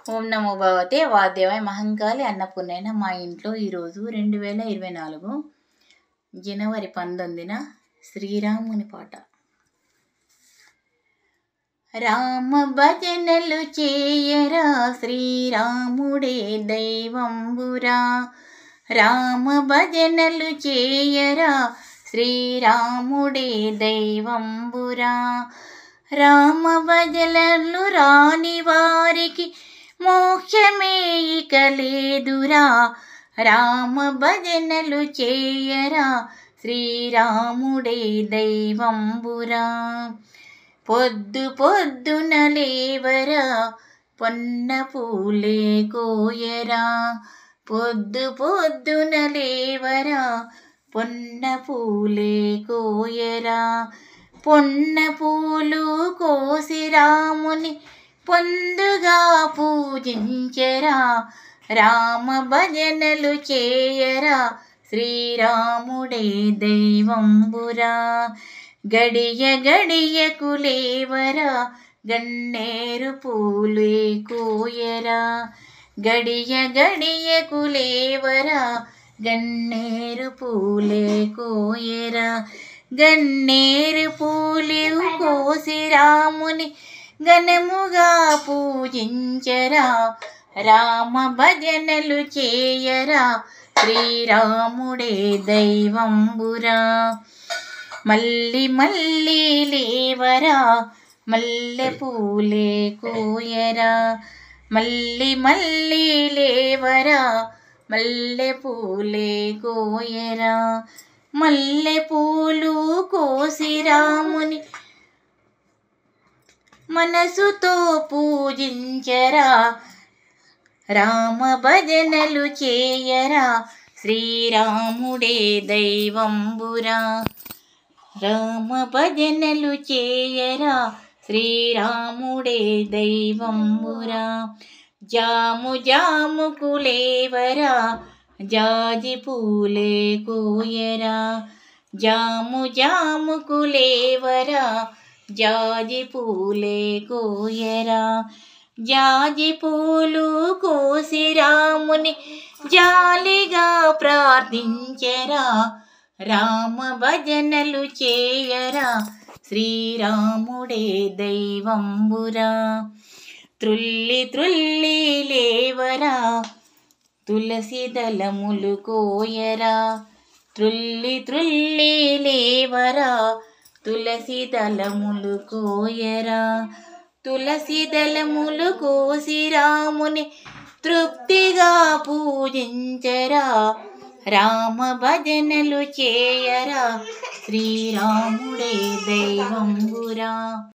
ఓం నమో భగవతే వాద్యవాయ మహంకాళి అన్నపూర్ణైన మా ఇంట్లో ఈరోజు 2024 జనవరి 19న శ్రీరాముని పాట. రామ భజనలు చేయరా శ్రీరాముడే దైవంబురా, రామ భజనలు చేయరా శ్రీరాముడే దైవంబురా. రామ భజనలు రాని వారికి మోక్షమే ఇక లేదురా, రామ భజనలు చేయరా శ్రీరాముడే దైవంబురా. పొద్దు పొద్దున లేవరా పొన్న పూలే కోయరా, పొద్దు పొద్దున లేవరా పొన్న పూలే కోయరా. పొన్న పూలు కోసి రాముని పొందుగా పూజించరా, రామ భజనలు చేయరా శ్రీరాముడే దైవంబురా. గడియ గడియకు లేవరా గన్నేరు పూలే కోయరా, గడియ గడియకు లేవరా గన్నేరు పూలే కోయరా. గన్నేరు పూలు కోసి రాముని ఘనముగా పూజించరా, రామ భజనలు చేయరా శ్రీరాముడే దైవంబురా. మల్లి మల్లి లేవరా మల్లె పూలే కోయరా, మల్లి మల్లి లేవరా మల్లె పూలే కోయరా. మల్లె పూలు కోసి రాముని మనసుతో పూజించరా, రామ భజనలు చేయరా శ్రీరాముడే దైవంబురా. రామ భజనలు చేయరా శ్రీరాముడే దైవంబురా. జాము జాముకు లేవరా జాజి పూలే కోయరా, జాము జాముకు లేవరా జాజి పూలే కోయరా. జాజి పూలు కోసి రాముని జాలిగా ప్రార్థించరా, రామ భజనలు చేయరా శ్రీరాముడే దైవంబురా. త్రుల్లి త్రుల్లి లేవరా తులసి దళములు కోయరా, త్రుల్లి త్రుల్లి లేవరా తులసి దళములు కోయరా. తులసి దళములు కోసి రాముని తృప్తిగా పూజించరా, రామ భజనలు చేయరా శ్రీరాముడే దైవంబురా.